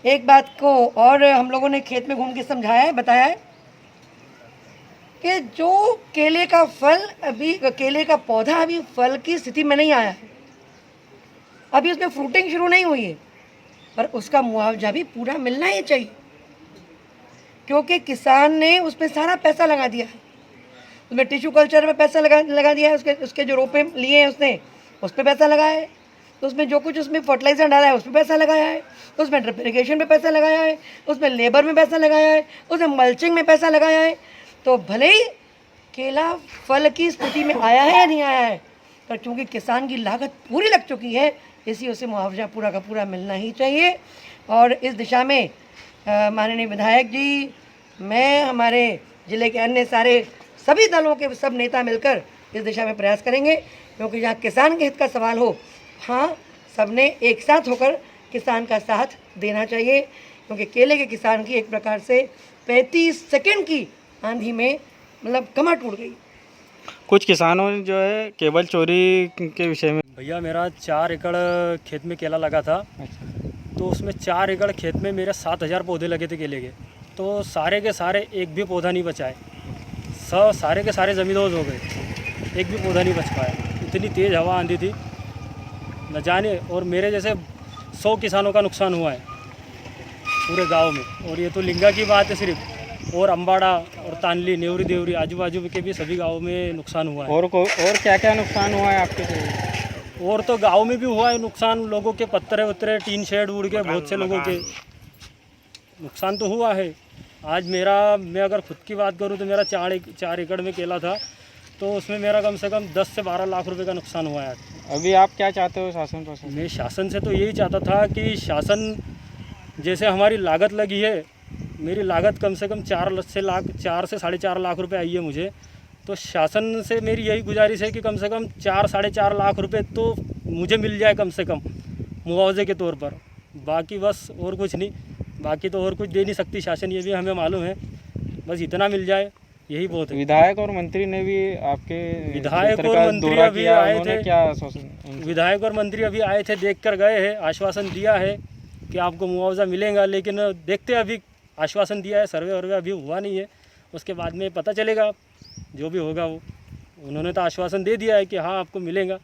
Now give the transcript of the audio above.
एक बात को और हम लोगों ने खेत में घूम के समझाया है, बताया है कि जो केले का फल अभी, केले का पौधा अभी फल की स्थिति में नहीं आया है, अभी उसमें फ्रूटिंग शुरू नहीं हुई है, पर उसका मुआवजा भी पूरा मिलना ही चाहिए, क्योंकि किसान ने उसमें सारा पैसा लगा दिया है। उसमें टिश्यू कल्चर में पैसा लगा दिया है, उसके जो रोपे लिए हैं उसने उस पर पैसा लगाया है, तो उसमें जो कुछ उसमें फर्टिलाइज़र डाला है उस पर पैसा लगाया है, उसमें ड्रिप इरिगेशन में पैसा लगाया है, उसमें लेबर में पैसा लगाया है, उसमें मल्चिंग में पैसा लगाया है। तो भले ही केला फल की स्थिति में आया है या नहीं आया है, पर क्योंकि किसान की लागत पूरी लग चुकी है, इसलिए उसे मुआवजा पूरा का पूरा मिलना ही चाहिए। और इस दिशा में माननीय विधायक जी, मैं, हमारे ज़िले के अन्य सारे सभी दलों के सब नेता मिलकर इस दिशा में प्रयास करेंगे, क्योंकि जहाँ किसान के हित का सवाल हो, हाँ, सबने एक साथ होकर किसान का साथ देना चाहिए, क्योंकि केले के किसान की एक प्रकार से 35 सेकंड की आंधी में मतलब कमर टूट गई। कुछ किसानों ने जो है केबल चोरी के विषय में। भैया मेरा 4 एकड़ खेत में केला लगा था। तो उसमें 4 एकड़ खेत में मेरे 7000 पौधे लगे थे केले के, तो सारे के सारे एक भी पौधा नहीं बचाए, सारे के सारे ज़मींदोज़ हो गए, एक भी पौधा नहीं बच पाया। इतनी तेज़ हवा आंधी थी न जाने, और मेरे जैसे 100 किसानों का नुकसान हुआ है पूरे गांव में। और ये तो लिंगा की बात है सिर्फ, और अम्बाड़ा और तानली, नेवरी देवरी, आजू बाजू के भी सभी गाँवों में नुकसान हुआ है। और क्या क्या नुकसान हुआ है आपके से? और तो गांव में भी हुआ है नुकसान, लोगों के पत्थरे वत्तरे, टीन शेड उड़ गए, बहुत से लोगों के नुकसान तो हुआ है। आज मैं अगर खुद की बात करूं तो मेरा 4 एकड़ में केला था, तो उसमें मेरा कम से कम 10 से 12 लाख रुपए का नुकसान हुआ है। अभी आप क्या चाहते हो शासन पर? मैं शासन से तो यही चाहता था कि शासन, जैसे हमारी लागत लगी है, मेरी लागत कम से कम 4 से 4.5 लाख रुपए आई है मुझे, तो शासन से मेरी यही गुजारिश है कि कम से कम 4-4.5 लाख रुपए तो मुझे मिल जाए कम से कम मुआवजे के तौर पर। बाकी बस और कुछ नहीं, बाकी तो और कुछ दे नहीं सकती शासन, ये भी हमें मालूम है, बस इतना मिल जाए यही बहुत है। विधायक और मंत्री ने भी आपके विधायक और मंत्री अभी आए थे, क्या आश्वासन? विधायक और मंत्री अभी आए थे, देख कर गए हैं, आश्वासन दिया है कि आपको मुआवजा मिलेगा, लेकिन देखते अभी आश्वासन दिया है, सर्वे वर्वे अभी हुआ नहीं है, उसके बाद में पता चलेगा जो भी होगा वो। उन्होंने तो आश्वासन दे दिया है कि हाँ आपको मिलेगा।